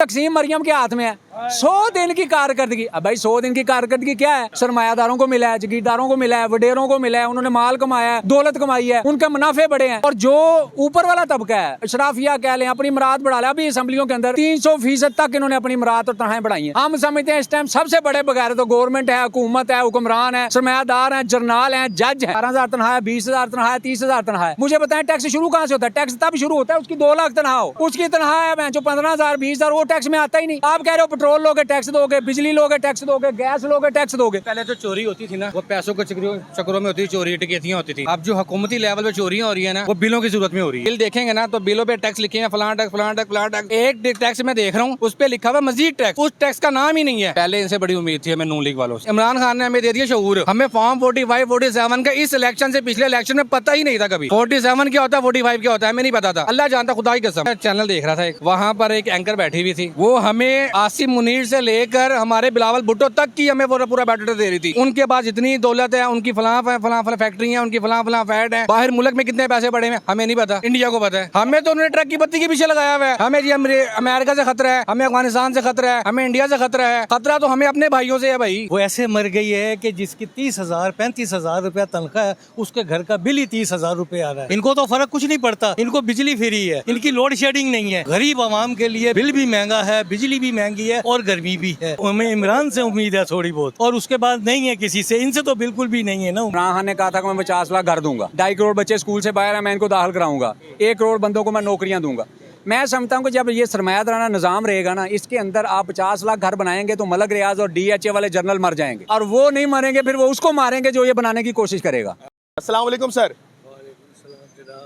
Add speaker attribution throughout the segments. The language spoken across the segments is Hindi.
Speaker 1: तकसीम मरियम के हाथ में है। 100 दिन की कारकर्दगी। अब भाई 100 दिन की कारकर्दगी क्या है? सरमायादारों को मिला है, जगीरदारों को मिला है, वडेरों को मिला है, उन्होंने माल कमाया है, दौलत कमाई है, उनके मुनाफे बड़े हैं। और जो ऊपर वाला तबका है, अशराफिया कह लें, अपनी मुराद बढ़ा ले। अभी असम्बलियों के अंदर 300% तक इन्होंने अपनी मुराद और तनख्वाहें बढ़ाई हैं। हम समझते हैं इस टाइम सबसे बड़े बगैर तो गवर्नमेंट है, हुकूमत है, हुक्मरान है, सरमायादार है, जर्नल है, जज है। 12,000 तनख्वाह है, 20,000 तनख्वाह है, 30,000 तनख्वाह है। मुझे बताएं टैक्स शुरू कहाँ से होता है? टैक्स तब शुरू होता है उसकी 2 लाख तनख्वाह हो, उसकी तनख्वाह है जो 15,000 20,000 वो टैक्स में आता ही नहीं। आप कह रहे हो पेट्रोल लोगे टैक्स दोगे, बिजली लोगे टैक्स दोगे, गैस लोगे टैक्स दोगे।
Speaker 2: पहले तो चोरी होती थी ना, वो पैसों के चक्रों में होती थी, चोरी टिकटियां होती थी। अब जो हुकूमती लेवल पे चोरियां हो रही है ना, वो बिलों की जरूरत में हो रही है। बिल देखेंगे ना तो बिलों पे टैक्स लिखे हैं, फलाना टैक्स फलाना टैक्स फलाना टैक्स। एक टैक्स मैं देख रहा हूँ उस पे लिखा हुआ मजीद टैक्स, उस टैक्स का नाम ही नहीं है। पहले इनसे बड़ी उम्मीद थी हमें नून लीग वालों से। इमरान खान ने हमें दे दिया शऊर। हमें फॉर्म 45 47 का इस इलेक्शन से पिछले इलेक्शन में पता ही नहीं था कभी। 47 क्या होता है, 45 क्या होता है, हमें नहीं पता था। अल्लाह जानता, खुदा की कसम। चैनल देख रहा था, वहाँ पर एक एंकर बैठी हुई थी, वो हमें आसिम मुनीर से लेकर हमारे बिलावल भुट्टो तक की हमें पूरा बायोडाटा दे रही थी। उनके पास इतनी दौलत है, उनकी फलां फैक्ट्री है, उनकी फलां फैट है, बाहर मुल्क में कितने पैसे पड़े हैं हमें नहीं पता, इंडिया को पता है। हमें तो उन्होंने ट्रक की बत्ती के पीछे लगाया हुआ है। हमें जी अमेरिका से खतरा है, हमें अफगानिस्तान से खतरा है, हमें इंडिया से खतरा है। खतरा तो हमें अपने भाइयों से है भाई।
Speaker 3: वो ऐसे मर गई है कि जिसकी 30,000 35,000 रुपया तनख्वाह है, उसके घर का बिल ही 30,000 रुपए आ रहा है। इनको तो फर्क कुछ नहीं पड़ता, इनको बिजली फ्री है, इनकी लोड शेडिंग नहीं है। गरीब आवाम के लिए बिल भी महंगा है, बिजली भी महंगी है और गर्मी भी है। हमें इमरान से उम्मीद है थोड़ी बहुत, और उसके बाद नहीं है किसी से। इनसे तो बिल्कुल भी नहीं है ना।
Speaker 1: इमरान खान ने कहा था कि मैं 50 लाख घर दूंगा, 2.5 करोड़ बच्चे स्कूल से बाहर है, मैं इनको दाखिल कराऊंगा, 1 करोड़ बंदों को मैं नौकरियां दूंगा। मैं समझता हूँ कि जब ये सरमायादाराना निजाम रहेगा ना, इसके अंदर आप 50 लाख घर बनाएंगे तो मलक रियाज और DHA वाले जनरल मर जाएंगे, और वो नहीं मरेंगे, फिर वो उसको मारेंगे जो ये बनाने की कोशिश करेगा।
Speaker 4: अस्सलाम वालेकुम सर।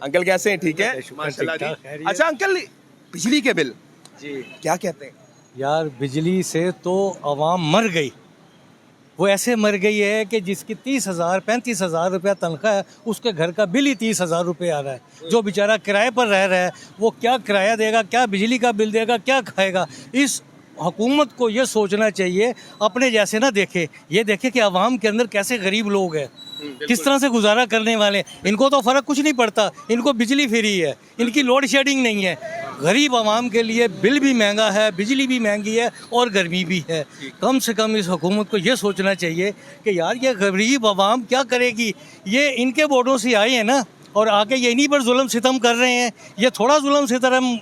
Speaker 4: अंकल कैसे हैं? ठीक है माशाल्लाह जी। अच्छा अंकल, बिजली के बिल
Speaker 3: जी
Speaker 4: क्या कहते हैं?
Speaker 3: यार, बिजली से तो आवाम मर गई। वो ऐसे मर गई है कि जिसकी 30,000 35,000 रुपया तनख्वाह है, उसके घर का बिल ही 30,000 रुपये आ रहा है। जो बेचारा किराए पर रह रहा है, वो क्या किराया देगा, क्या बिजली का बिल देगा, क्या खाएगा? इस हुकूमत को ये सोचना चाहिए, अपने जैसे ना देखे, ये देखे कि आवाम के अंदर कैसे गरीब लोग हैं, किस तरह से गुजारा करने वाले। इनको तो फ़र्क कुछ नहीं पड़ता, इनको बिजली फ्री है, इनकी लोड शेडिंग नहीं है। गरीब आवाम के लिए बिल भी महंगा है, बिजली भी महंगी है और गर्मी भी है। कम से कम इस हुकूमत को ये सोचना चाहिए कि यार ये गरीब आवाम क्या करेगी। ये इनके वोटों से आए हैं ना, और आके ये इन्हीं पर जुल्म सितम कर रहे हैं। ये थोड़ा जुल्म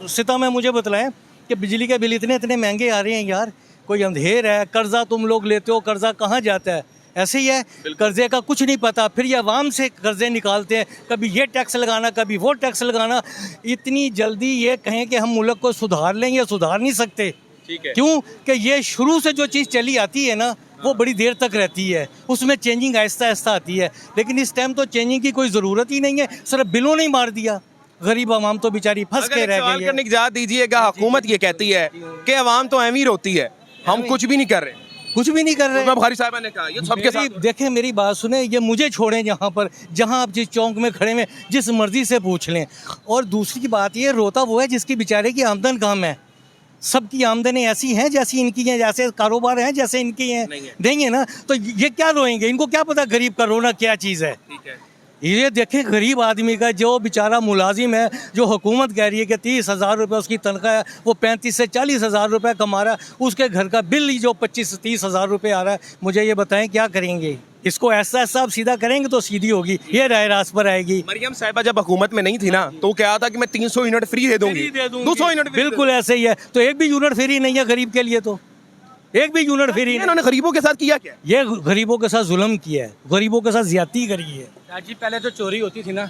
Speaker 3: सितम है, मुझे बतलाएं कि बिजली के बिल इतने महंगे आ रहे हैं। यार कोई अंधेर है, कर्जा तुम लोग लेते हो, कर्जा कहाँ जाता है? ऐसे ही है, कर्जे का कुछ नहीं पता। फिर ये आवाम से कर्जे निकालते हैं, कभी ये टैक्स लगाना, कभी वो टैक्स लगाना। इतनी जल्दी ये कहें कि हम मुल्क को सुधार लें, ये सुधार नहीं सकते।
Speaker 4: ठीक है।
Speaker 3: क्यों कि ये शुरू से जो चीज़ चली आती है ना, वो बड़ी देर तक रहती है, उसमें चेंजिंग आहिस्ता आहिस्ता आती है। लेकिन इस टाइम तो चेंजिंग की कोई ज़रूरत ही नहीं है, सिर्फ बिलों ने ही मार दिया। गरीब आवाम तो बेचारी फंस के रह गई है।
Speaker 4: करने की इजाज़त दीजिएगा। हुकूमत ये कहती है कि अवाम तो अमीर होती है, हम कुछ भी नहीं कर रहे।
Speaker 3: कुछ भी नहीं कर रहे।
Speaker 4: बुखारी साहब ने कहा ये सबके साथ।
Speaker 3: देखें मेरी बात सुने, ये मुझे छोड़ें यहाँ पर, जहाँ आप जिस चौक में खड़े में जिस मर्जी से पूछ लें। और दूसरी बात ये, रोता वो है जिसकी बेचारे की आमदन कम है। सबकी आमदनें ऐसी हैं जैसी इनकी हैं, जैसे कारोबार हैं जैसे इनकी हैं, नहीं है ना। तो ये क्या रोएंगे? इनको क्या पता गरीब का रोना क्या चीज़ है।
Speaker 4: ठीक है।
Speaker 3: ये देखें गरीब आदमी का, जो बेचारा मुलाजिम है, जो हुकूमत कह रही है कि 30,000 रुपये उसकी तनख्वाह है, वो 35 से 40,000 रुपये कमा रहा है, उसके घर का बिल ही जो 25 से 30,000 रुपये आ रहा है। मुझे ये बताएं क्या करेंगे? इसको ऐसा ऐसा आप सीधा करेंगे तो सीधी होगी, ये राय रास्त पर आएगी।
Speaker 4: मरियम साहिबा जब हुकूमत में नहीं थी ना, तो क्या था कि मैं 300 यूनिट फ्री दे दूंगी, 200 यूनिट
Speaker 3: बिल्कुल ऐसे ही है। तो एक भी यूनिट फ्री नहीं है गरीब के लिए, तो एक भी यूनिट फ्री नहीं।
Speaker 4: इन्होंने गरीबों के साथ किया क्या?
Speaker 3: ये गरीबों के साथ जुल्म किया है, गरीबों के साथ ज्यादती करी है।
Speaker 2: जी पहले तो चोरी होती थी ना,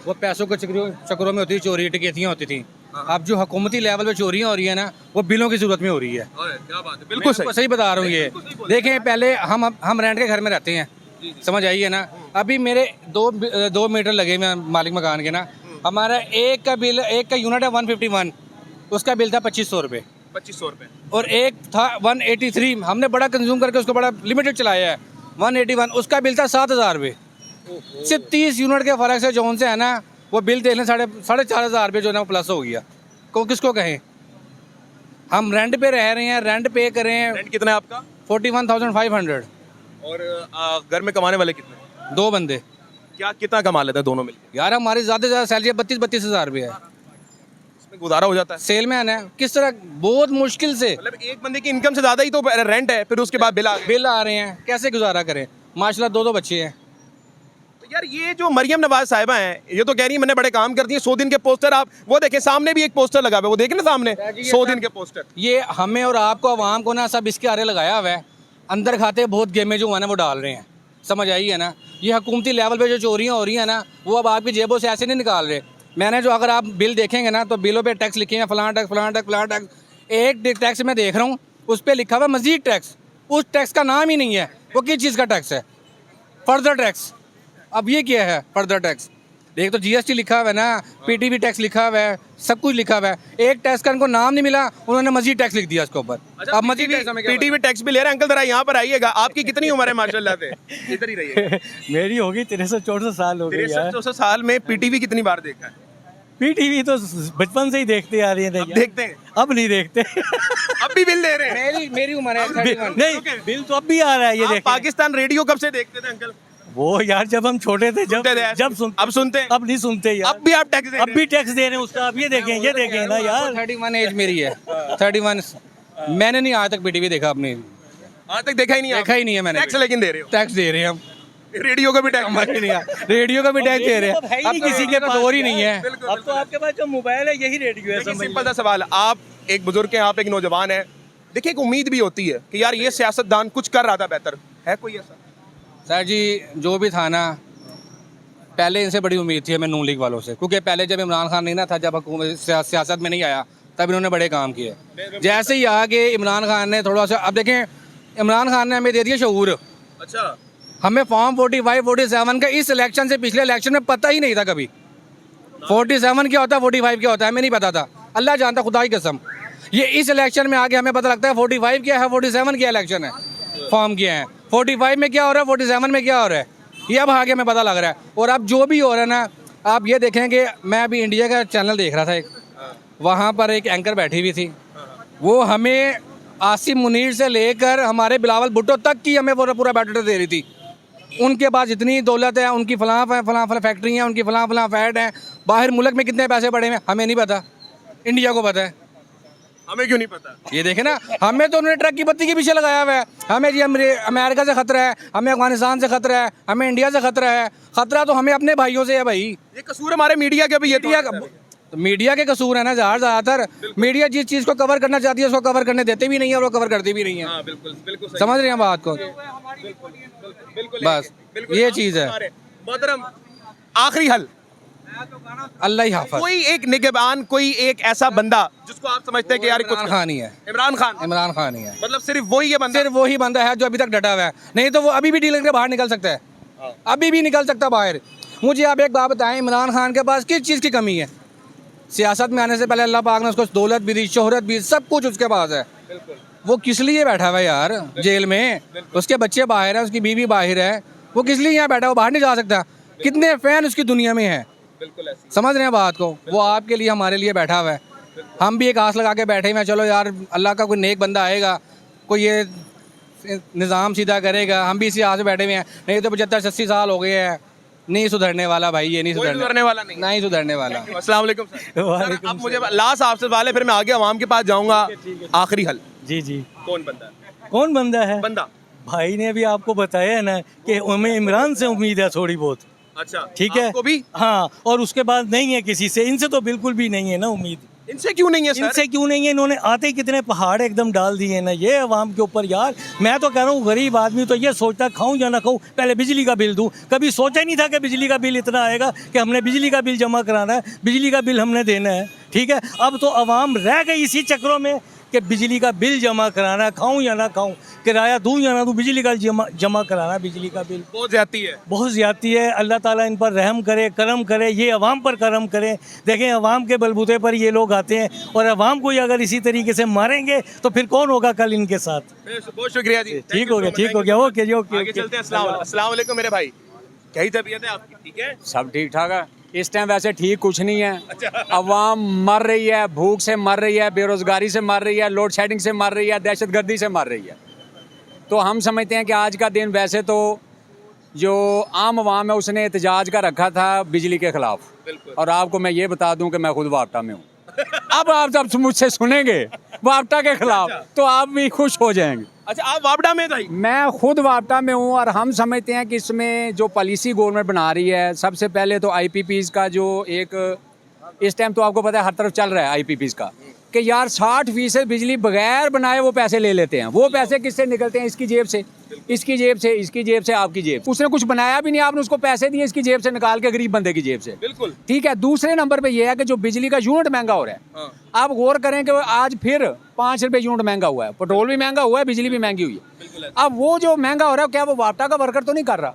Speaker 2: वो पैसों के चक्रों में होती थी, चोरी टिकटियां होती थी। अब जो हुकूमती लेवल पे चोरियां हो रही है ना, वो बिलों की जरूरत में हो रही है।
Speaker 4: क्या बात है,
Speaker 2: बिल्कुल सही बता रहा हूँ। ये देखें, पहले हम रेंट के घर में रहते हैं, समझ आइए ना। अभी मेरे 2 मीटर लगे हुए मालिक मकान के ना, हमारा एक का बिल, एक का यूनिट है 151, उसका बिल था 2500 रुपये।
Speaker 4: 2500 रुपये।
Speaker 2: और एक था 183, हमने बड़ा कंज्यूम करके उसको बड़ा लिमिटेड चलाया है, 181, उसका बिल था 7,000 रुपये। सिर्फ 30 यूनिट के फ़र्क से जोन से है ना, वो बिल देख लें 4,500 रुपये जो है ना प्लस हो गया। को किसको कहें? हम रेंट पे रह रहे हैं, रेंट पे कर रहे हैं।
Speaker 4: रेंट कितना है आपका?
Speaker 2: 41,500।
Speaker 4: और घर में कमाने वाले कितने?
Speaker 2: 2 बंदे।
Speaker 4: क्या कितना कमा लेते हैं दोनों मिलकर?
Speaker 2: यार हमारी ज़्यादा से ज़्यादा सैलरी 32,000 रुपये है।
Speaker 4: में गुजारा हो जाता है?
Speaker 2: सेलमैन है, किस तरह, बहुत मुश्किल से
Speaker 4: मतलब एक बंदे की इनकम से ज्यादा ही तो रेंट है, फिर उसके बाद बिल आ गए।
Speaker 2: बिल आ रहे हैं, कैसे गुजारा करें? माशाल्लाह 2 बच्चे हैं।
Speaker 4: तो यार ये जो मरियम नवाज साहिबा हैं, ये तो कह रही है मैंने बड़े काम कर दिए। 100 दिन के पोस्टर, आप वो देखें, सामने भी एक पोस्टर लगा हुआ है, वो देखें ना सामने 100 दिन के पोस्टर।
Speaker 2: ये हमें और आपको, आवाम को ना, सब इसके आरे लगाया हुआ है। अंदर खाते बहुत गेमें जो हुआ ना वो डाल रहे हैं, समझ आई है ना? ये हुकूमती लेवल पे जो चोरियां हो रही हैं ना, वो अब आपकी जेबों से ऐसे नहीं निकाल रहे। मैंने जो, अगर आप बिल देखेंगे ना, तो बिलों पे टैक्स लिखे हैं, फलां टैक्स, फलां टैक्स, फलां टैक्स। एक टैक्स मैं देख रहा हूँ, उस पर लिखा हुआ मजीद टैक्स। उस टैक्स का नाम ही नहीं है, वो किस चीज़ का टैक्स है? Further tax. अब ये क्या है फर्दर टैक्स? देख, तो जीएसटी लिखा हुआ है ना, पीटीवी टैक्स लिखा हुआ है, सब कुछ लिखा हुआ है। एक टैक्स का इनको नाम नहीं मिला, उन्होंने मजीद टैक्स लिख दिया इसके ऊपर। अब मजीद टैक्स हमें क्या
Speaker 4: पीटीवी टैक्स भी ले रहे हैं। अंकल जरा यहाँ पर आइएगा, आपकी कितनी उम्र है माशाल्लाह से? इधर ही रहिए।
Speaker 3: मेरी होगी 63-64 साल हो गई यार।
Speaker 4: 63 साल में पीटीवी कितनी बार देखा है?
Speaker 3: पीटीवी तो बचपन से ही देखते आ रही है।
Speaker 4: अब देखते हैं?
Speaker 3: अब नहीं देखते।
Speaker 4: अब भी बिल दे रहे हैं?
Speaker 2: मेरी उम्र है 31।
Speaker 3: नहीं, बिल तो अब भी आ रहा है, ये
Speaker 4: आप
Speaker 3: देखिए।
Speaker 4: पाकिस्तान रेडियो कब से देखते थे अंकल?
Speaker 3: वो यार जब हम छोटे थे,
Speaker 4: अब सुनते हैं?
Speaker 3: अब नहीं सुनते यार।
Speaker 4: अब भी आप टैक्स दे रहे
Speaker 3: अब भी टैक्स दे रहे हैं उसका। अब ये देखें ना यार।
Speaker 2: 31 एज मेरी है, 31। मैंने नहीं आज तक पीटीवी देखा अपनी,
Speaker 4: हैं? आज तक देखा ही नहीं है?
Speaker 2: देखा ही नहीं है मैंने।
Speaker 4: टैक्स लेकिन दे रहे हो?
Speaker 2: टैक्स दे रहे हैं हम,
Speaker 4: रेडियो का भी टैक्स?
Speaker 2: समझ ही नहीं आ, रेडियो का भी टैक्स दे रहे
Speaker 3: अब है
Speaker 2: हैं।
Speaker 3: ही
Speaker 2: अब
Speaker 3: नहीं
Speaker 2: तो
Speaker 3: किसी
Speaker 2: किसी के
Speaker 3: पास
Speaker 2: दौर ही नहीं है।
Speaker 3: अब तो आपके पास जो मोबाइल है यही रेडियो है।
Speaker 4: देखिए,
Speaker 3: समझ
Speaker 4: सिंपल सा सवाल, आप एक बुजुर्ग हैं, आप एक नौजवान है, देखिए एक उम्मीद भी होती है कि यार ये सियासतदान कुछ कर रहा था बेहतर, है कोई ऐसा?
Speaker 2: सर जी, जो भी था ना, पहले इनसे बड़ी उम्मीद थी हमें नून लीग वालों से, क्योंकि पहले जब इमरान खान नहीं ना था, जब हुकूमत सियासत में नहीं आया, तब इन्होंने बड़े काम किए। जैसे ही आगे इमरान खान ने थोड़ा सा, अब देखें, इमरान खान ने हमें दे दिया शऊर।
Speaker 4: अच्छा,
Speaker 2: हमें फॉर्म 45, 47 का इस इलेक्शन से पिछले इलेक्शन में पता ही नहीं था कभी। 47 क्या होता है, 45 क्या होता है, हमें नहीं पता था। अल्लाह जानता, खुदा की कसम। ये इस इलेक्शन में आगे हमें पता लगता है 45 क्या है, 47 क्या इलेक्शन है, फॉर्म क्या है, 45 में क्या हो रहा है, 47 में क्या हो रहा है, ये अब आगे हमें पता लग रहा है। और अब जो भी हो रहा है ना, आप ये देखें कि मैं अभी इंडिया का चैनल देख रहा था एक, वहाँ पर एक एंकर बैठी हुई थी, वो हमें आसिम मुनीर से लेकर हमारे बिलावल भुट्टो तक की हमें पूरा बायोडाटा दे रही थी। उनके पास इतनी दौलत है, उनकी फलां फैक्ट्री हैं, उनकी फलां फैट हैं, बाहर मुल्क में कितने पैसे पड़े हैं हमें नहीं पता, इंडिया को पता है।
Speaker 4: हमें क्यों नहीं पता?
Speaker 2: ये देखे ना, हमें तो उन्होंने ट्रक की बत्ती के पीछे लगाया हुआ है। हमें जी अमेरिका से खतरा है, हमें अफगानिस्तान से खतरा है, हमें इंडिया से खतरा है। खतरा तो हमें अपने भाइयों से है भाई।
Speaker 4: ये कसूर हमारे मीडिया का भी, ये
Speaker 2: मीडिया का, तो मीडिया के कसूर है ना ज़्यादातर। मीडिया जिस चीज़ को कवर करना चाहती है उसको कवर करने देते भी नहीं है और वो कवर करते भी नहीं है।
Speaker 4: बिल्कुल बिल्कुल
Speaker 2: समझ रहे हैं बात को? बस ये चीज़ है।
Speaker 4: मोहतरम, आखिरी हल,
Speaker 2: अल्लाह ही हाफ़िज़।
Speaker 4: कोई एक निगहबान, कोई एक ऐसा बंदा जिसको आप समझते हैं कि यार कुछ
Speaker 2: इमरान खान ही है।
Speaker 4: इमरान खान?
Speaker 2: इमरान खान ही है,
Speaker 4: मतलब सिर्फ वही है बंदा?
Speaker 2: सिर्फ वही बंदा है जो अभी तक डटा हुआ है। नहीं तो वो अभी भी डील करके बाहर निकल सकता है, अभी भी निकल सकता बाहर। मुझे आप एक बात बताएं, इमरान खान के पास किस चीज़ की कमी है? सियासत में आने से पहले अल्लाह पाक ने उसको दौलत भी दी, शोहरत भी, सब कुछ उसके पास है। वो किस लिए बैठा हुआ है यार जेल में? उसके बच्चे बाहर हैं, उसकी बीवी बाहर है, वो किस लिए यहाँ बैठा? वो बाहर नहीं जा सकता। कितने फैन उसकी दुनिया में हैं, समझ रहे हैं बात को? वो आपके लिए, हमारे लिए बैठा हुआ है। हम भी एक आस लगा के बैठे हुए हैं, चलो यार अल्लाह का कोई नेक बंदा आएगा, कोई ये निज़ाम सीधा करेगा। हम भी इसी आस में बैठे हुए हैं। नहीं तो 75-80 साल हो गए हैं, नहीं सुधरने वाला भाई, ये नहीं
Speaker 4: सुधरने वाला
Speaker 2: नहीं सुधरने वाला।
Speaker 4: अस्सलाम वालेकुम सर। अब मुझे लास्ट आपसे सवाल है, फिर मैं आगे आवाम के पास जाऊंगा। आखिरी हल,
Speaker 3: जी जी।
Speaker 4: कौन बंदा है?
Speaker 3: कौन बंदा है?
Speaker 4: बंदा
Speaker 3: भाई ने भी आपको बताया है ना कि हमें इमरान से उम्मीद है थोड़ी बहुत।
Speaker 4: अच्छा,
Speaker 3: ठीक है,
Speaker 4: आपको भी?
Speaker 3: हाँ, और उसके बाद नहीं है किसी से। इनसे तो बिल्कुल भी नहीं है ना उम्मीद।
Speaker 4: इनसे क्यों नहीं है सर?
Speaker 3: इनसे क्यों नहीं है? इन्होंने आते ही कितने पहाड़ एकदम डाल दिए ना ये अवाम के ऊपर यार। मैं तो कह रहा हूँ गरीब आदमी तो ये सोचता खाऊं या ना खाऊं, पहले बिजली का बिल दूं। कभी सोचा ही नहीं था कि बिजली का बिल इतना आएगा कि हमने बिजली का बिल जमा कराना है, बिजली का बिल हमने देना है। ठीक है, अब तो अवाम रह गई इसी चक्रों में कि बिजली का बिल जमा कराना है, खाऊं या ना खाऊं, किराया दूं या ना दूं, बिजली का जमा कराना, बिजली का बिल
Speaker 4: बहुत ज्यादती है,
Speaker 3: बहुत ज्यादती है। अल्लाह ताला इन पर रहम करे, करम करे, ये अवाम पर करम करे। देखें, अवाम के बलबूते पर ये लोग आते हैं और अवाम को ही अगर इसी तरीके से मारेंगे तो फिर कौन होगा कल इनके साथ?
Speaker 4: बहुत शुक्रिया जी।
Speaker 3: ठीक हो गया, ठीक हो गया, ओके जी, ओके।
Speaker 4: आगे चलते हैं। अस्सलाम वालेकुम मेरे भाई, क्या तबीयत है आपकी? ठीक है,
Speaker 1: सब ठीक ठाक है। इस टाइम वैसे ठीक कुछ नहीं है। अवाम मर रही है, भूख से मर रही है, बेरोजगारी से मर रही है, लोड शेडिंग से मर रही है, दहशतगर्दी से मर रही है। तो हम समझते हैं कि आज का दिन, वैसे तो जो आम अवाम है उसने एहतजाज का रखा था बिजली के खिलाफ, और आपको मैं ये बता दूं कि मैं खुद वापटा में हूँ। अब आप जब मुझसे सुनेंगे वापटा के खिलाफ तो आप भी खुश हो जाएंगे।
Speaker 4: अच्छा, आप वापडा में था?
Speaker 1: मैं खुद वापटा में हूँ और हम समझते हैं कि इसमें जो पॉलिसी गवर्नमेंट बना रही है, सबसे पहले तो आईपीपीज़ का जो एक इस टाइम तो आपको पता है हर तरफ चल रहा है आईपीपीज़ का कि यार 60% बिजली बगैर बनाए वो पैसे ले लेते हैं। वो पैसे किससे निकलते हैं? इसकी जेब से, इसकी जेब से, इसकी जेब से, आपकी जेब। उसने कुछ बनाया भी नहीं, आपने उसको पैसे दिए इसकी जेब से निकाल के, गरीब बंदे की जेब से।
Speaker 4: बिल्कुल
Speaker 1: ठीक है। दूसरे नंबर पे ये है कि जो बिजली का यूनिट महंगा हो रहा है, आप गौर करें कि आज फिर 5 रुपए यूनिट महंगा हुआ है। पेट्रोल भी महंगा हुआ है, बिजली भी महंगी हुई है। अब वो जो महंगा हो रहा है, क्या वो वापटा का वर्कर तो नहीं कर रहा?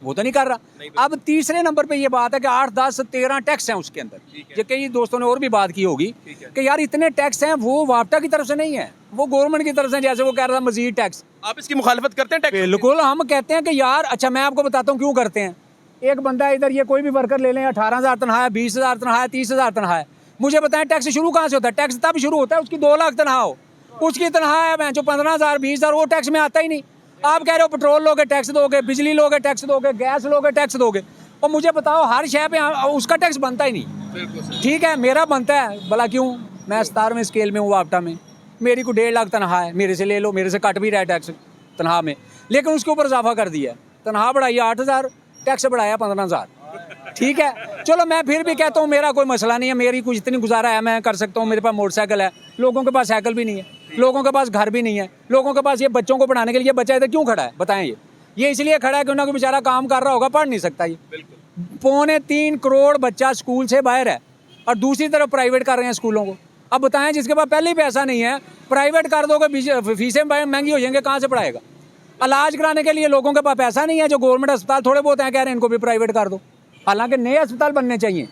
Speaker 1: वो तो नहीं कर रहा। अब तीसरे नंबर पे ये बात है कि 8, 10, 13 टैक्स हैं उसके अंदर। ये कई दोस्तों ने और भी बात की होगी कि यार इतने टैक्स हैं, वो वापटा की तरफ से नहीं है, वो गवर्नमेंट की तरफ से। जैसे वो कह रहा था मजीद टैक्स।
Speaker 4: आप इसकी मुखालफत करते हैं टैक्स?
Speaker 1: बिल्कुल, हम कहते हैं कि यार अच्छा मैं आपको बताता हूँ क्यों करते हैं। एक बंदा इधर, ये कोई भी वर्कर ले लें, 18,000 तनख्वाह है, 20,000 तनख्वाह है, 30,000 तनख्वाह है। मुझे बताएं टैक्स शुरू कहाँ से होता है? टैक्स तब शुरू होता है उसकी 2 लाख तनख्वाह हो, उसकी तनख्वाह है जो 15,000 20,000, वो टैक्स में आता ही नहीं। आप कह रहे हो पेट्रोल लोगे टैक्स दोगे, बिजली लोगे टैक्स दोगे, गैस लोगे टैक्स दोगे, और मुझे बताओ हर शय पे उसका टैक्स बनता ही नहीं। ठीक है, मेरा बनता है, भला क्यों? मैं 17वें स्केल में हूँ वापटा में, मेरी को 1.5 लाख तनख्वाह है, मेरे से ले लो, मेरे से कट भी रहा है टैक्स तनख्वाह में, लेकिन उसके ऊपर इजाफा कर दिया है। तनख्वाह बढ़ाई 8,000, टैक्स बढ़ाया 15,000। ठीक है, चलो मैं फिर भी कहता हूँ मेरा कोई मसला नहीं है, मेरी कुछ इतनी गुजारा है, मैं कर सकता हूँ, मेरे पास मोटरसाइकिल है। लोगों के पास साइकिल भी नहीं है, लोगों के पास घर भी नहीं है, लोगों के पास ये बच्चों को पढ़ाने के लिए बच्चा इधर क्यों खड़ा है बताएं? ये इसलिए खड़ा है कि उनका बेचारा काम कर रहा होगा, पढ़ नहीं सकता। ये 3.25 करोड़ बच्चा स्कूल से बाहर है और दूसरी तरफ प्राइवेट कर रहे हैं स्कूलों को। अब बताएं, जिसके पास पहले ही पैसा नहीं है, प्राइवेट कर दोगे, फीसें महंगी हो जाएंगे, कहाँ से पढ़ाएगा? इलाज कराने के लिए लोगों के पास पैसा नहीं है, जो गवर्नमेंट अस्पताल थोड़े बहुत हैं, कह रहे हैं इनको भी प्राइवेट कर दो। हालांकि नए अस्पताल बनने चाहिए।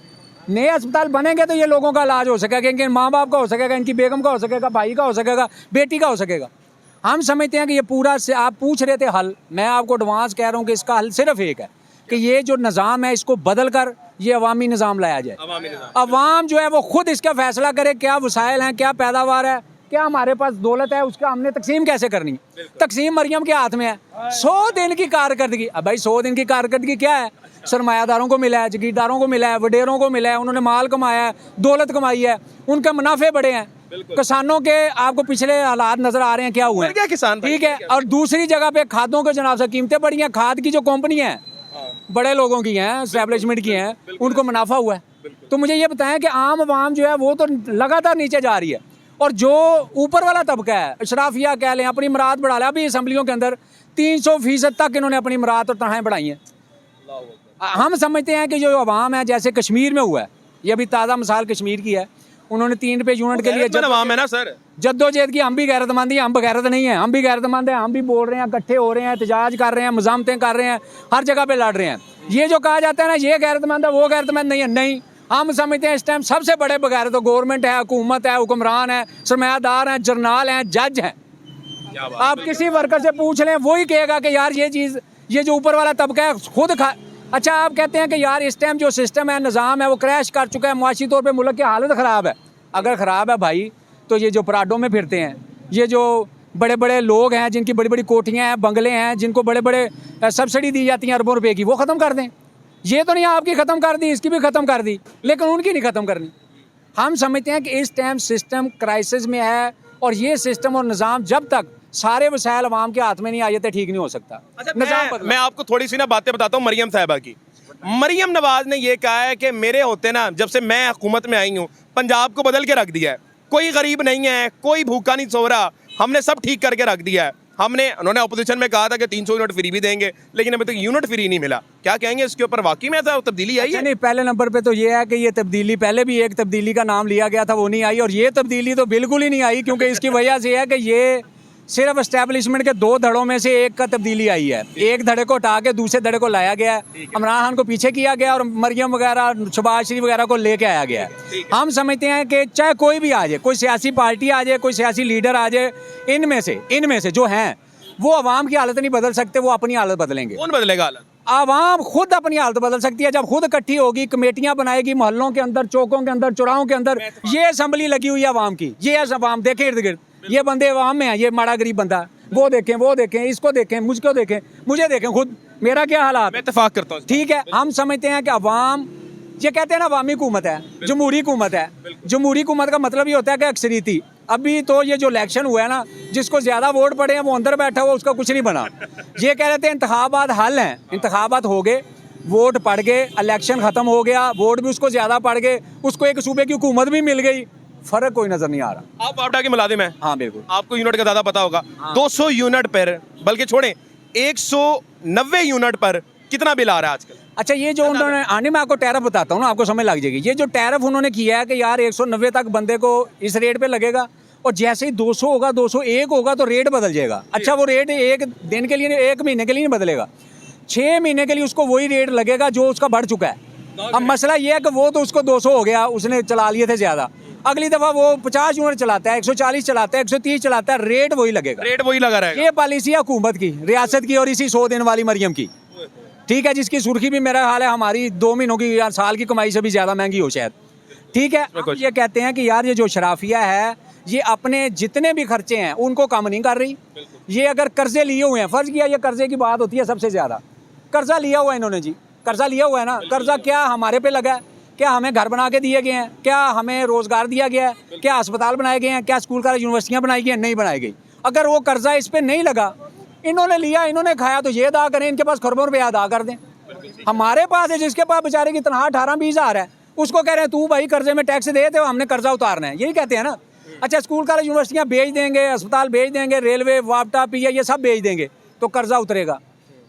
Speaker 1: नए अस्पताल बनेंगे तो ये लोगों का इलाज हो सकेगा, इनके माँ बाप का हो सकेगा, इनकी बेगम का हो सकेगा, भाई का हो सकेगा, बेटी का हो सकेगा। हम समझते हैं कि ये पूरा से आप पूछ रहे थे हल, मैं आपको एडवांस कह रहा हूँ कि इसका हल सिर्फ एक है कि ये जो निज़ाम है इसको बदल कर ये अवामी निज़ाम लाया जाए। अवाम जो है वो खुद इसका फैसला करे, क्या वसाइल हैं, क्या पैदावार है, क्या हमारे पास दौलत है, उसका हमने तकसीम कैसे करनी है। तकसीम मरियम के हाथ में है। 100 दिन की कारकर्दगी। अब भाई 100 दिन की कारकर्दगी क्या है? सरमायादारों को मिला है, जागीरदारों को मिला है, वडेरों को मिला है, उन्होंने माल कमाया है, दौलत कमाई है, उनके मुनाफे बड़े हैं। किसानों के आपको पिछले हालात नजर आ रहे हैं क्या हुए
Speaker 4: क्या किसान?
Speaker 1: ठीक है। और दूसरी जगह पे खादों के जनाब से कीमतें बढ़ी हैं। खाद की जो कंपनियां हैं बड़े लोगों की हैं, एस्टेब्लिशमेंट की हैं, उनको मुनाफा हुआ है। तो मुझे ये बताएं कि आम आवाम जो है वो तो लगातार नीचे जा रही है, और जो ऊपर वाला तबका है, अशराफिया कह लें, अपनी मुराद बढ़ा लें। अभी असम्बलियों के अंदर 300% तक इन्होंने अपनी मुराद और तनख्वाहें बढ़ाई हैं। हम समझते हैं कि जो आवाम है, जैसे कश्मीर में हुआ है, ये अभी ताज़ा मिसाल कश्मीर की है, उन्होंने 3 रुपये यूनिट के लिए
Speaker 4: आवाम है ना सर,
Speaker 1: जद्दोजहद की। हम भी गैरतमंद हैं, हम बगैरत नहीं है, हम भी गैरतमंद हैं, हम भी बोल रहे हैं, इकट्ठे हो रहे हैं, एहतजाज कर रहे हैं, मज़ामतें कर रहे हैं, हर जगह पे लड़ रहे हैं। ये जो कहा जाता है ना ये गैरतमंद है, वो गैरतमंद नहीं है, नहीं। हम समझते हैं इस टाइम सबसे बड़े बगैरत तो गवर्नमेंट है, हुकूमत है, हुक्मरान है, सरमायादार हैं, जर्नल हैं, जज हैं। आप किसी वर्कर से पूछ लें, वही कहेगा कि यार ये चीज़, ये जो ऊपर वाला तबका है खुद अच्छा आप कहते हैं कि यार इस टाइम जो सिस्टम है, निज़ाम है, वो क्रैश कर चुका है, मुआशी तौर पे मुल्क की हालत ख़राब है। अगर ख़राब है भाई, तो ये जो पराडों में फिरते हैं, ये जो बड़े बड़े लोग हैं, जिनकी बड़ी बड़ी कोठियाँ हैं, बंगले हैं, जिनको बड़े बड़े सब्सिडी दी जाती हैं अरबों रुपए की, वो ख़त्म कर दें। ये तो नहीं आपकी ख़त्म कर दी, इसकी भी ख़त्म कर दी, लेकिन उनकी नहीं ख़त्म करनी। हम समझते हैं कि इस टाइम सिस्टम क्राइसिस में है, और ये सिस्टम और निज़ाम जब तक सारे वसाइल अवाम के हाथ में नहीं आ जाते, ठीक नहीं हो सकता।
Speaker 4: अच्छा, मैं आपको थोड़ी सी ना बातें बताता हूँ मरियम साहिबा की। मरियम नवाज ने ये कहा है कि मेरे होते ना, जब से मैं हुकूमत में आई हूँ, पंजाब को बदल के रख दिया है। कोई गरीब नहीं है, कोई भूखा नहीं सो रहा, हमने सब ठीक करके रख दिया है। उन्होंने अपोजिशन में कहा था कि 300 यूनिट फ्री भी देंगे, लेकिन अभी तक यूनिट फ्री नहीं मिला। क्या कहेंगे इसके ऊपर? वाकई में ऐसा तब्दीली आई है?
Speaker 1: नहीं, पहले नंबर पे तो ये है कि ये तब्दीली, पहले भी एक तब्दीली का नाम लिया गया था, वो नहीं आई, और ये तब्दीली तो बिल्कुल ही नहीं आई, क्योंकि इसकी वजह से है कि ये सिर्फ एस्टेब्लिशमेंट के 2 धड़ों में से एक का तब्दीली आई है। एक धड़े को हटा के दूसरे धड़े को लाया गया है, इमरान खान को पीछे किया गया और मरियम वगैरह, शहबाज शरीफ वगैरह को लेके आया गया है। हम समझते हैं कि चाहे कोई भी आ जाए, कोई सियासी पार्टी आ जाए, कोई सियासी लीडर आ जाए, इनमें से जो हैं वो अवाम की हालत नहीं बदल सकते, वो अपनी हालत बदलेंगे।
Speaker 4: कौन बदलेगा हालत?
Speaker 1: आवाम खुद अपनी हालत बदल सकती है, जब खुद इकट्ठी होगी, कमेटियां बनाएगी, मोहल्लों के अंदर, चौकों के अंदर, चौराहों के अंदर। ये असम्बली लगी हुई है अवाम की, ये अवाम देखें इर्द गिर्द, ये बंदे अवाम में हैं, ये माड़ा गरीब बंदा, वो देखें, इसको देखें, मुझको देखें, मुझे देखें खुद, मेरा क्या हालात।
Speaker 4: मैं इत्तेफाक करता हूँ।
Speaker 1: ठीक है, हम समझते हैं कि अवाम ये कहते हैं ना अवामी हुकूमत है, जमहूरी हुकूमत है। जमहूरी हुकूमत का मतलब ये होता है कि अक्सरियती। अभी तो ये जो इलेक्शन हुआ है ना, जिसको ज्यादा वोट पड़े हैं वो अंदर बैठा हुआ, उसका कुछ नहीं बना। ये कह रहे थे इंतखाबात हल हैं, इंतखाबात हो गए, वोट पड़ गए, इलेक्शन खत्म हो गया, वोट भी उसको ज्यादा पड़ गए, उसको एक सूबे की हुकूमत भी मिल गई, फर्क कोई नजर नहीं आ रहा।
Speaker 4: आप वापडा के मुलाजिम हैं,
Speaker 1: हाँ बिल्कुल।
Speaker 4: आपको यूनिट का ज्यादा पता होगा। 200 यूनिट पर, बल्कि छोड़ें 190 यूनिट पर कितना बिल आ रहा है आजकल?
Speaker 1: अच्छा, ये जो उन्होंने आने, मैं आपको टैरिफ बताता हूँ ना, आपको समझ लग जाएगी। ये जो टैरिफ उन्होंने किया है कि यार 190 तक बंदे को इस रेट पे लगेगा, और जैसे ही 200 होगा, 201 होगा तो रेट बदल जाएगा। अच्छा, वो रेट एक दिन के लिए, एक महीने के लिए नहीं बदलेगा, 6 महीने के लिए उसको वही रेट लगेगा जो उसका बढ़ चुका है। अब मसला ये है कि वो तो उसको 200 हो गया, उसने चला लिए थे ज्यादा, अगली दफा वो 50 यूनिट चलाता है, 140 चलाता है, 130 चलाता है, रेट वही लगेगा।
Speaker 4: रेट वही लगा रहेगा।
Speaker 1: ये पॉलिसी है हुकूमत की, रियासत की, और इसी 100 दिन वाली मरियम की, ठीक है, जिसकी सुर्खी भी मेरा हाल है हमारी 2 महीनों की या साल की कमाई से भी ज्यादा महंगी हो शायद, ठीक है। अब ये कहते हैं कि यार ये जो शराफिया है, ये अपने जितने भी खर्चे हैं उनको कम नहीं कर रही। ये अगर कर्जे लिए हुए हैं, फर्ज किया ये कर्जे की बात होती है सबसे ज्यादा, कर्जा लिया हुआ है इन्होंने जी, कर्जा लिया हुआ है ना, कर्जा क्या हमारे पे लगा है? क्या हमें घर बना के दिए गए हैं? क्या हमें रोजगार दिया गया है? क्या अस्पताल बनाए गए हैं? क्या स्कूल कॉलेज यूनिवर्सिटियां बनाई गई हैं? नहीं बनाई गई। अगर वो कर्जा इस पे नहीं लगा, इन्होंने लिया, इन्होंने खाया, तो ये अदा करें, इनके पास खरबों रुपया अदा कर दें। हमारे पास है, जिसके पास बेचारे की तनख्वाह 18-20 हज़ार है, उसको कह रहे हैं तू भाई कर्जे में टैक्स दे, तो हमने कर्जा उतारना है, यही कहते हैं ना। अच्छा, स्कूल कॉलेज यूनिवर्सिटियां बेच देंगे, अस्पताल बेच देंगे, रेलवे, वापटा, पीए, ये सब बेच देंगे तो कर्जा उतरेगा।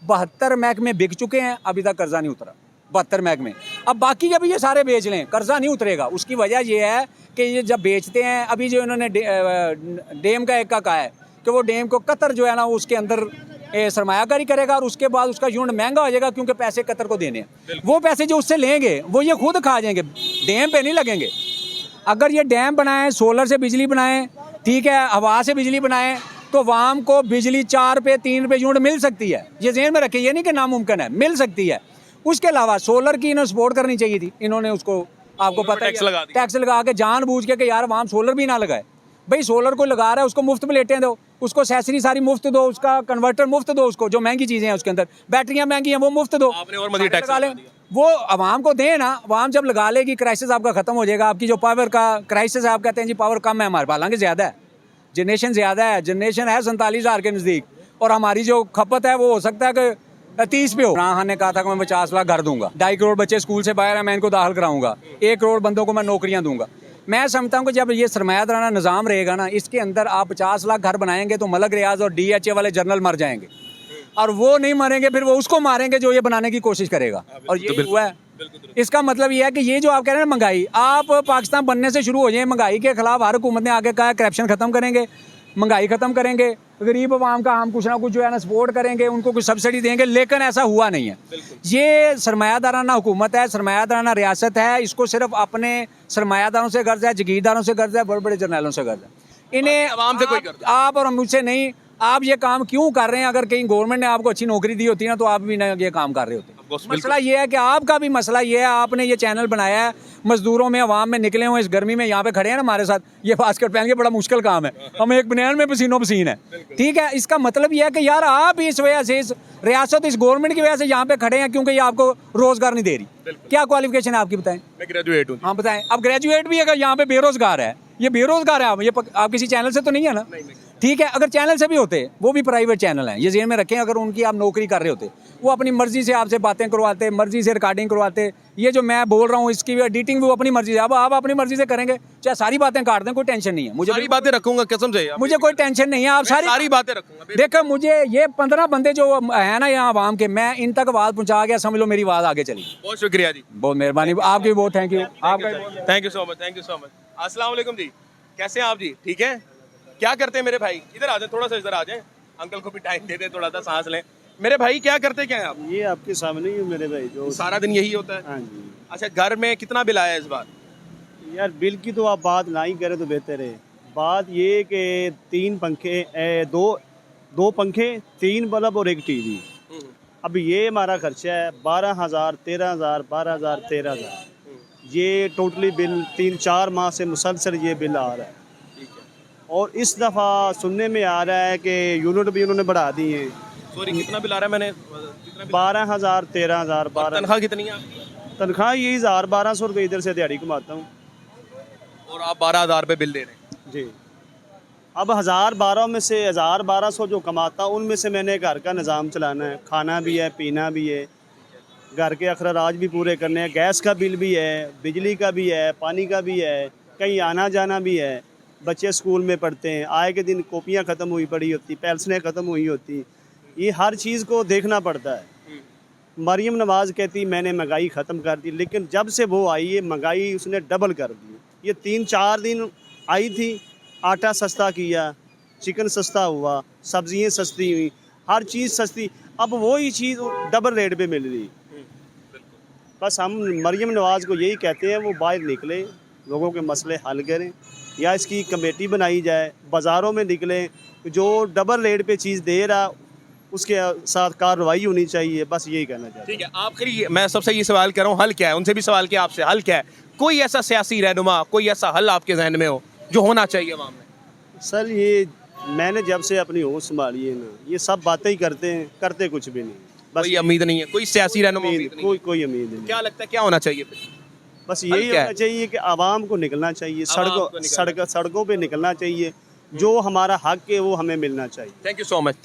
Speaker 1: 72 महकमे बिक चुके हैं, अभी तक कर्जा नहीं उतरा, 72 महकमे। अब बाकी जब ये सारे बेच लें, कर्जा नहीं उतरेगा। उसकी वजह यह है कि ये जब बेचते हैं, अभी जो इन्होंने डैम का एक का कहा है कि वो डैम को कतर जो है ना, उसके अंदर सरमायाकारी करेगा, और उसके बाद उसका यूनिट महंगा हो जाएगा, क्योंकि पैसे कतर को देने हैं। वो पैसे जो उससे लेंगे वो ये खुद खा जाएंगे, डैम पे नहीं लगेंगे। अगर ये डैम बनाएं, सोलर से बिजली बनाएं, ठीक है, हवा से बिजली बनाएं, तो वाम को बिजली 4 पे 3 रुपये यूनिट मिल सकती है। ये ज़हन में रखें, ये नहीं कि नामुमकिन है, मिल सकती है। उसके अलावा सोलर की इन्होंने सपोर्ट करनी चाहिए थी, इन्होंने उसको, आपको पता है, टैक्स लगा के जानबूझ के कि यार वहाँ सोलर भी ना लगाए। भाई सोलर को लगा रहा है, उसको मुफ्त प्लेटें दो, उसको एसेसरी सारी मुफ्त दो, उसका कन्वर्टर मुफ्त दो, उसको जो महंगी चीज़ें हैं उसके अंदर, बैटरियाँ महंगी हैं वो मुफ्त दो,
Speaker 4: आपने और मज़ीद टैक्स
Speaker 1: लगा लें, वो आवाम को दें ना। आवाम जब लगा लेगी, क्राइसिस आपका खत्म हो जाएगा। आपकी जो पावर का क्राइसिस है, आप कहते हैं जी पावर कम है हमारे पास, हालांकि ज़्यादा है, जनरेशन ज़्यादा है, जनरेशन है 47,000 के नज़दीक, और हमारी जो खपत है वो हो सकता है कि 30 पे हो। इमरान खान ने कहा था कि मैं 50 लाख घर दूंगा, 2.5 करोड़ बच्चे स्कूल से बाहर हैं, मैं इनको दाखिल कराऊंगा, 1 करोड़ बंदों को मैं नौकरियां दूंगा। मैं समझता हूँ कि जब ये सरमायादाराना निज़ाम रहेगा ना, इसके अंदर आप 50 लाख घर बनाएंगे तो मलक रियाज और DHA वाले जर्नल मर जाएंगे, और वो नहीं मरेंगे, फिर वो उसको मारेंगे जो ये बनाने की कोशिश करेगा, और ये हुआ है। इसका मतलब ये है कि ये जो आप कह रहे हैं ना महंगाई, आप पाकिस्तान बनने से शुरू हो जाए, महंगाई के खिलाफ हर हुकूमत ने आगे कहा है करप्शन खत्म करेंगे, महंगाई खत्म करेंगे, गरीब आवाम का हम कुछ ना कुछ जो है ना सपोर्ट करेंगे, उनको कुछ सब्सिडी देंगे, लेकिन ऐसा हुआ नहीं है। ये सरमायादाराना हुकूमत है, सरमायादाराना रियासत है, इसको सिर्फ अपने सरमायादारों से गर्ज है, जगीरदारों से गर्ज है, बड़े बड़े जर्नैलों से गर्ज है। इन्हें
Speaker 4: आवाम से कोई गर्ज नहीं।
Speaker 1: आप और मुझसे नहीं, आप ये काम क्यों कर रहे हैं? अगर कहीं गवर्नमेंट ने आपको अच्छी नौकरी दी होती ना, तो आप भी ना ये काम कर रहे होते। मसला ये है कि आपका भी मसला ये है, आपने ये चैनल बनाया है, मजदूरों में, आवाम में निकले हुए, इस गर्मी में यहाँ पे खड़े हैं ना हमारे साथ, ये बास्केट पहन के बड़ा मुश्किल काम है, हम एक बनियान में पसीनों पसीन है, ठीक है। इसका मतलब ये है कि यार आप इस वजह से, इस रियासत, इस गवर्नमेंट की वजह से यहाँ पे खड़े हैं, क्योंकि ये आपको रोजगार नहीं दे रही। क्या क्वालिफिकेशन है आपकी, बताएं?
Speaker 4: मैं ग्रेजुएट हूँ।
Speaker 1: हाँ बताएं। अब ग्रेजुएट भी अगर यहाँ पे बेरोजगार है, ये बेरोजगार है, आप किसी चैनल से तो नहीं है ना, ठीक है। अगर चैनल से भी होते, वो भी प्राइवेट चैनल हैं, ये ज़हन में रखें। अगर उनकी आप नौकरी कर रहे होते, वो अपनी मर्जी से आपसे बातें करवाते, मर्जी से रिकॉर्डिंग करवाते, ये जो मैं बोल रहा हूँ इसकी एडिटिंग भी वो अपनी मर्जी से, अब आप अपनी मर्जी से करेंगे, चाहे सारी बातें काट दें, कोई टेंशन नहीं है मुझे,
Speaker 4: सारी बातें रखूंगा कसम से,
Speaker 1: मुझे कोई टेंशन नहीं है, आप
Speaker 4: सारी बातें रखूंगा।
Speaker 1: देखो, मुझे ये 15 बंदे जो है ना यहाँ आवाम के, मैं इन तक आवाज़ पहुँचा गया, समझ लो मेरी आवाज़ आगे चली।
Speaker 4: बहुत शुक्रिया जी,
Speaker 1: बहुत मेहरबानी, आपकी बहुत थैंक यू, आपका
Speaker 4: thank you so much, thank you so much. अस्सलाम वालेकुम जी, कैसे हैं आप जी? ठीक है। क्या करते हैं मेरे भाई? इधर आ जाए, थोड़ा सा इधर आ जाए, अंकल को भी टाइम दे दे, थोड़ा सा सांस लें। मेरे भाई क्या करते क्या हैं आप?
Speaker 5: ये आपके सामने ही है मेरे भाई, जो
Speaker 4: सारा दिन यही होता है?
Speaker 5: हाँ जी।
Speaker 4: अच्छा, घर में कितना बिल आया इस बार?
Speaker 5: यार बिल की तो आप बात ना ही करें तो बेहतर है। बात ये कि 3 पंखे, 2 पंखे, 3 बल्ब और 1 टीवी। अब ये हमारा खर्चा है 12,000, 13,000, 12,000, 13,000। ये टोटली बिल 3-4 माह से मुसलसल ये बिल आ रहा है। और इस दफ़ा सुनने में आ रहा है कि यूनिट भी उन्होंने बढ़ा दी है।
Speaker 4: सॉरी, कितना बिल आ रहा है? मैंने
Speaker 5: 12,000, 13,000, 12।
Speaker 4: तनख्वाह कितनी है?
Speaker 5: तनख्वाह यही 1000-1200 रुपये इधर से दिहाड़ी कमाता हूँ
Speaker 4: और आप 12,000 पे बिल दे रहे हैं।
Speaker 5: जी। अब 1012 में से 1000-1200 जो कमाता हूँ उनमें से मैंने घर का निज़ाम चलाना है, खाना भी है, पीना भी है, घर के अखराज भी पूरे करने हैं, गैस का बिल भी है, बिजली का भी है, पानी का भी है, कहीं आना जाना भी है, बच्चे स्कूल में पढ़ते हैं, आए के दिन कॉपियाँ ख़त्म हुई पड़ी होती, पेंसिलें ख़त्म हुई होती, ये हर चीज़ को देखना पड़ता है। मरियम नवाज़ कहती मैंने महंगाई ख़त्म कर दी, लेकिन जब से वो आई है महंगाई उसने डबल कर दी। ये 3-4 दिन आई थी, आटा सस्ता किया, चिकन सस्ता हुआ, सब्जियां सस्ती हुई, हर चीज़ सस्ती, अब वही चीज़ डबल रेट पे मिल रही। बस हम मरियम नवाज़ को यही कहते हैं वो बाहर निकले, लोगों के मसले हल करें, या इसकी कमेटी बनाई जाए, बाज़ारों में निकलें, जो डबल रेट पे चीज़ दे रहा उसके साथ कार्रवाई होनी चाहिए। बस यही कहना चाहते हैं।
Speaker 4: ठीक है, आखिरी मैं सबसे ये सवाल कर रहा हूँ, हल क्या है? उनसे भी सवाल किया, आपसे हल क्या है? कोई ऐसा सियासी रहनुमा, कोई ऐसा हल आपके जहन में हो जो होना चाहिए अवाम में?
Speaker 5: सर ये मैंने जब से अपनी होश संभाली है ना, ये सब बातें ही करते हैं, करते कुछ भी नहीं। बस
Speaker 4: कोई उम्मीद नहीं है, कोई सियासी रहनुमा उम्मीद नहीं है।
Speaker 5: कोई उम्मीद नहीं।
Speaker 4: क्या लगता है क्या होना चाहिए फिर?
Speaker 5: बस
Speaker 4: हल
Speaker 5: यही
Speaker 4: क्या है?
Speaker 5: होना चाहिए कि आवाम को निकलना चाहिए,
Speaker 4: आवाम को निकलना
Speaker 5: सड़कों पे निकलना चाहिए, जो हमारा हक है वो हमें मिलना चाहिए।
Speaker 4: Thank you so much.